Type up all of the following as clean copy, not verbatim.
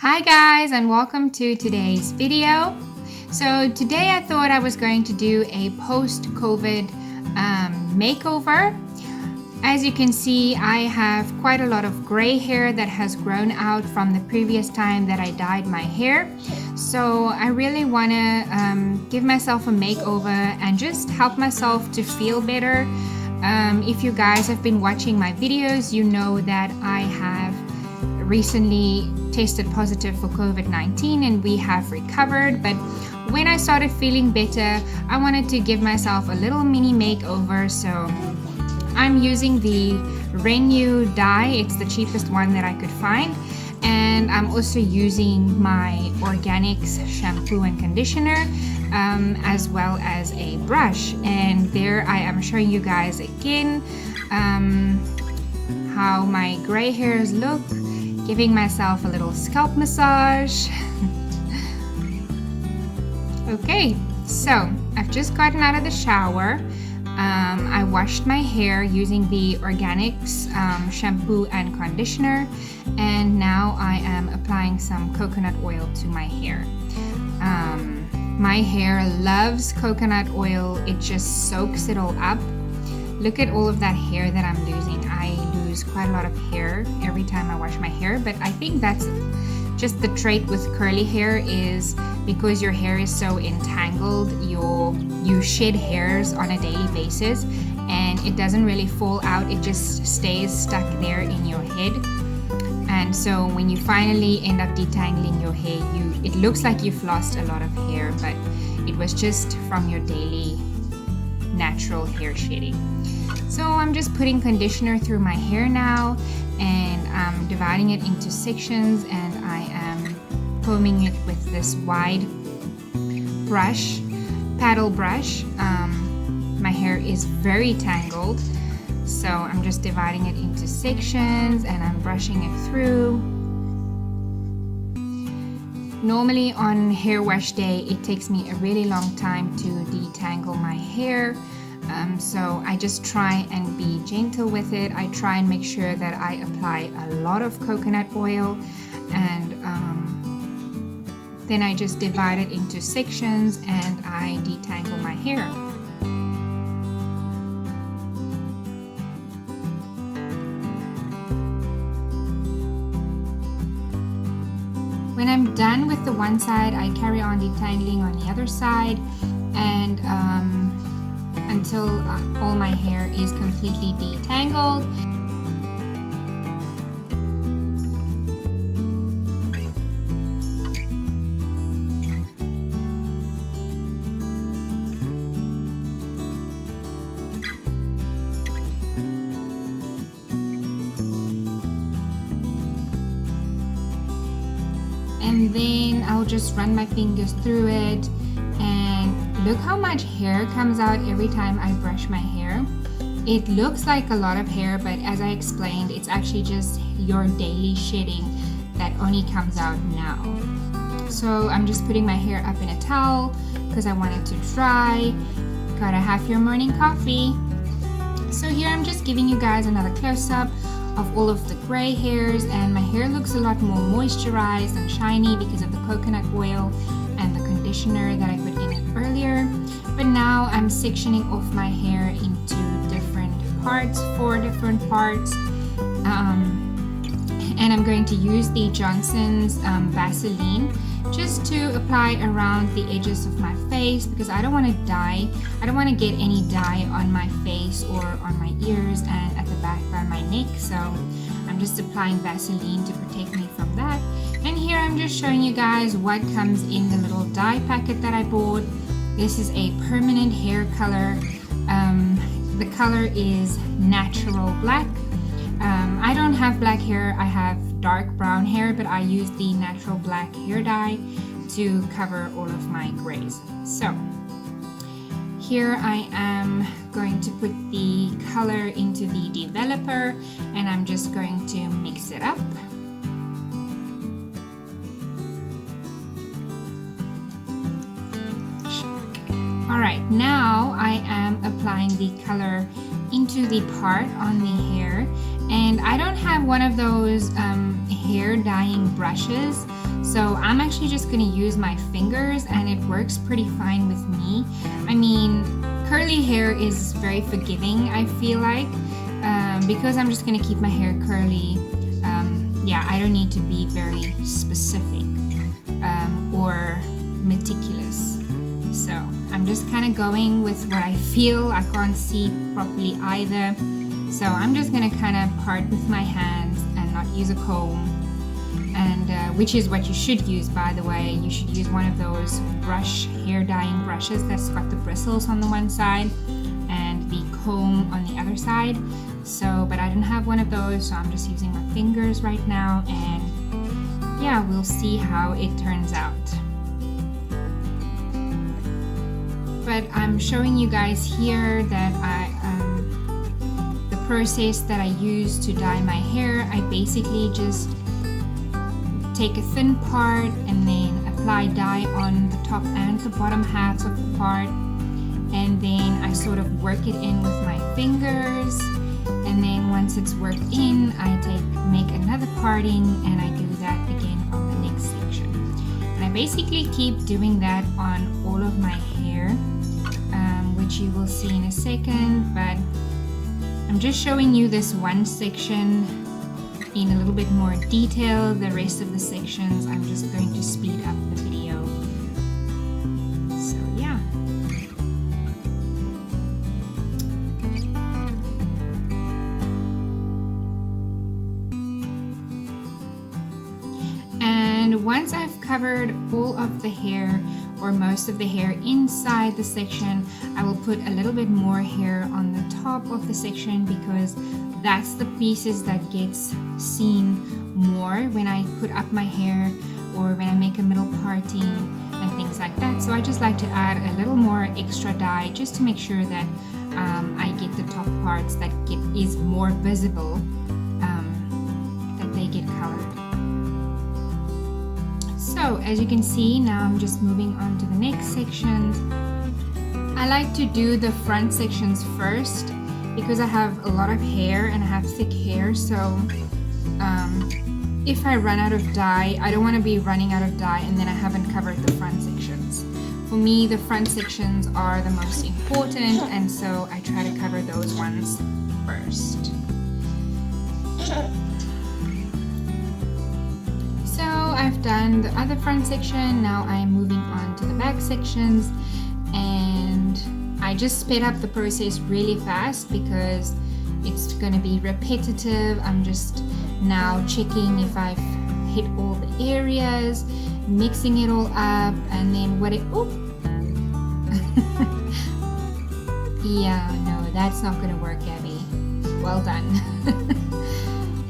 Hi guys, and welcome to today's video. So today I thought I was going to do a post COVID makeover. As you can see, I have quite a lot of gray hair that has grown out from the previous time that I dyed my hair. So I really want to give myself a makeover and just help myself to feel better. If you guys have been watching my videos, you know that I have recently tested positive for COVID-19 and we have recovered, but when I started feeling better, I wanted to give myself a little mini makeover. So I'm using the Renew dye. It's the cheapest one that I could find, and I'm also using my Organics shampoo and conditioner as well as a brush. And there I am showing you guys again how my gray hairs look, giving myself a little scalp massage. Okay, so I've just gotten out of the shower. I washed my hair using the Organics shampoo and conditioner, and now I am applying some coconut oil to my hair. My hair loves coconut oil. It just soaks it all up. Look at all of that hair that I'm losing. I lose quite a lot of hair every time I wash my hair, but I think that's just the trait with curly hair, is because your hair is so entangled, you shed hairs on a daily basis and it doesn't really fall out. It just stays stuck there in your head. And so when you finally end up detangling your hair, it looks like you've lost a lot of hair, but it was just from your daily natural hair shedding. So I'm just putting conditioner through my hair now, and I'm dividing it into sections, and I am combing it with this wide brush, paddle brush. My hair is very tangled, so I'm just dividing it into sections and I'm brushing it through. Normally on hair wash day, it takes me a really long time to detangle my hair. So I just try and be gentle with it. I try and make sure that I apply a lot of coconut oil, and then I just divide it into sections and I detangle my hair. When I'm done with the one side, I carry on detangling on the other side, and until all my hair is completely detangled. And then I'll just run my fingers through it, and look how much hair comes out every time I brush my hair. It looks like a lot of hair, but as I explained, it's actually just your daily shedding that only comes out now. So I'm just putting my hair up in a towel because I want it to dry. Gotta have your morning coffee. So here I'm just giving you guys another close-up of all of the gray hairs, and my hair looks a lot more moisturized and shiny because of the coconut oil and the conditioner that I put in it earlier. But now I'm sectioning off my hair into different parts, 4 different parts, and I'm going to use the Johnson's Vaseline just to apply around the edges of my face, because I don't want to dye. I don't want to get any dye on my face or on my ears and at the back by my neck. So I'm just applying Vaseline to protect me from that. And here I'm just showing you guys what comes in the little dye packet that I bought. This is a permanent hair color. The color is natural black. I don't have black hair, I have dark brown hair, but I use the natural black hair dye to cover all of my grays. So here I am going to put the color into the developer, and I'm just going to mix it up. Alright, now I am applying the color into the part on the hair, and I don't have one of those hair dyeing brushes, So I'm actually just going to use my fingers, and it works pretty fine with me. I mean, curly hair is very forgiving, I feel like, because I'm just going to keep my hair curly. Yeah, I don't need to be very specific or meticulous. So I'm just kind of going with what I feel. I can't see properly either. So I'm just going to kind of part with my hands and not use a comb. And which is what you should use, by the way. You should use one of those hair dyeing brushes that's got the bristles on the one side and the comb on the other side. So, but I didn't have one of those, so I'm just using my fingers right now, and yeah, we'll see how it turns out. But I'm showing you guys here that the process that I use to dye my hair, I basically just take a thin part and then apply dye on the top and the bottom halves of the part, and then I sort of work it in with my fingers, and then once it's worked in, I make another parting and I do that again on the next section. And I basically keep doing that on all of my hair, which you will see in a second, but I'm just showing you this one section in a little bit more detail. The rest of the sections I'm just going to speed up the video. So yeah. And once I've covered all of the hair, or most of the hair inside the section, I will put a little bit more hair on the top of the section, because that's the pieces that gets seen more when I put up my hair or when I make a middle parting and things like that. So I just like to add a little more extra dye just to make sure that I get the top parts that is more visible, that they get colored. So as you can see, now I'm just moving on to the next sections. I like to do the front sections first because I have a lot of hair and I have thick hair. So if I run out of dye, I don't want to be running out of dye and then I haven't covered the front sections. For me, the front sections are the most important, and so I try to cover those ones first. So I've done the other front section. Now I'm moving on to the back sections, and I just sped up the process really fast because it's going to be repetitive. I'm just now checking if I've hit all the areas, mixing it all up, and then yeah, no, that's not going to work, Abby. Well done.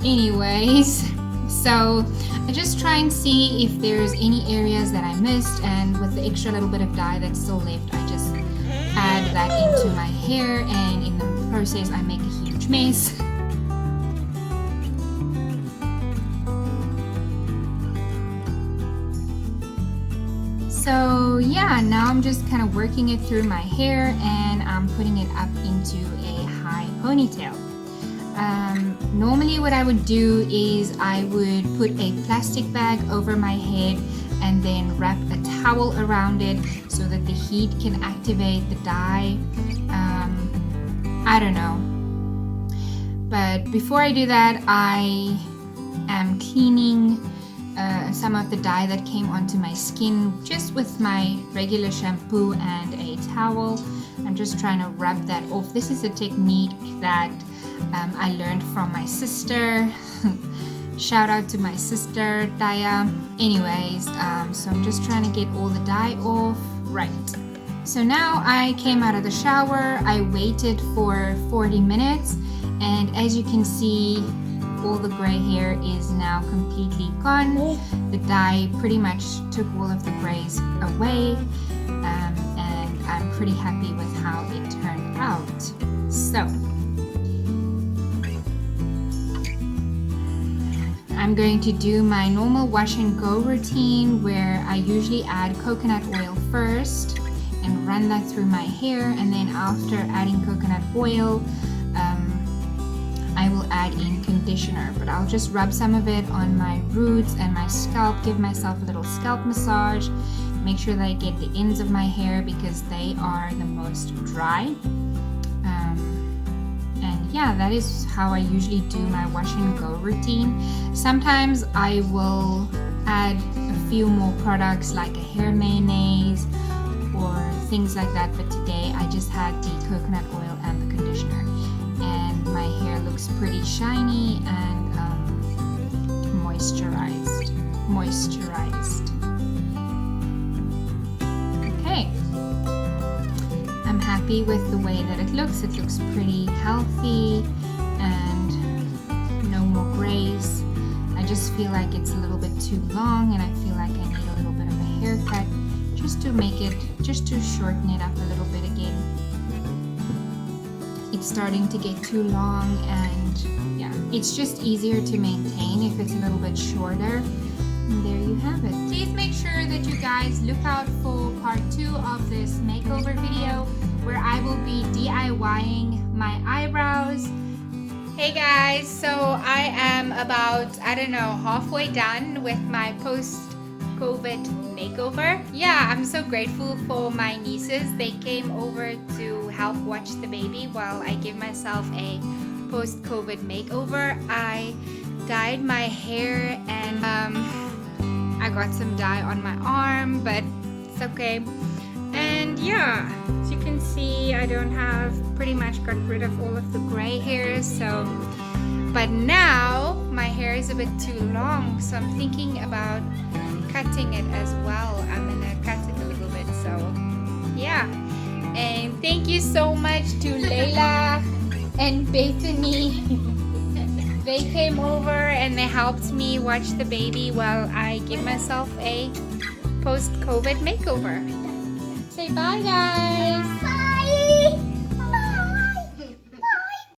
Anyways, so I just try and see if there's any areas that I missed, and with the extra little bit of dye that's still left, I just add that into my hair, and in the process I make a huge mess. So yeah, now I'm just kind of working it through my hair, and I'm putting it up into a high ponytail. Normally what I would do is I would put a plastic bag over my head and then wrap a towel around it so that the heat can activate the dye. I don't know. But before I do that, I am cleaning some of the dye that came onto my skin just with my regular shampoo and a towel. I'm just trying to rub that off. This is a technique that I learned from my sister. Shout out to my sister, Daya. Anyways, so I'm just trying to get all the dye off. Right. So now I came out of the shower. I waited for 40 minutes, and as you can see, all the gray hair is now completely gone. The dye pretty much took all of the grays away, and I'm pretty happy with how it turned out. So I'm going to do my normal wash and go routine, where I usually add coconut oil first and run that through my hair, and then after adding coconut oil, I I will add in conditioner, but I'll just rub some of it on my roots and my scalp, give myself a little scalp massage, make sure that I get the ends of my hair because they are the most dry. And yeah, that is how I usually do my wash and go routine. Sometimes I will add a few more products like a hair mayonnaise or things like that, but today I just had the coconut oil and the conditioner, and my hair looks pretty shiny and moisturized. Okay, I'm happy with the way that it looks. It looks pretty healthy and no more grays. I just feel like it's a little bit too long, and I feel like I need a little bit of a haircut just to shorten it up a little bit again. It's starting to get too long, and yeah, it's just easier to maintain if it's a little bit shorter. And there you have it. Please make sure that you guys look out for part 2 of this makeover video where I will be DIYing my eyebrows. Hey guys, so I am about, I don't know, halfway done with my post-COVID makeover. Yeah, I'm so grateful for my nieces. They came over to help watch the baby while I give myself a post-COVID makeover. I dyed my hair and I got some dye on my arm, but it's okay. And yeah, as you can see, I don't have, pretty much got rid of all of the gray hairs. So, but now my hair is a bit too long, so I'm thinking about cutting it as well. I'm gonna cut it a little bit, so yeah. And thank you so much to Layla and Bethany. They came over and they helped me watch the baby while I give myself a post-COVID makeover. Say bye, guys.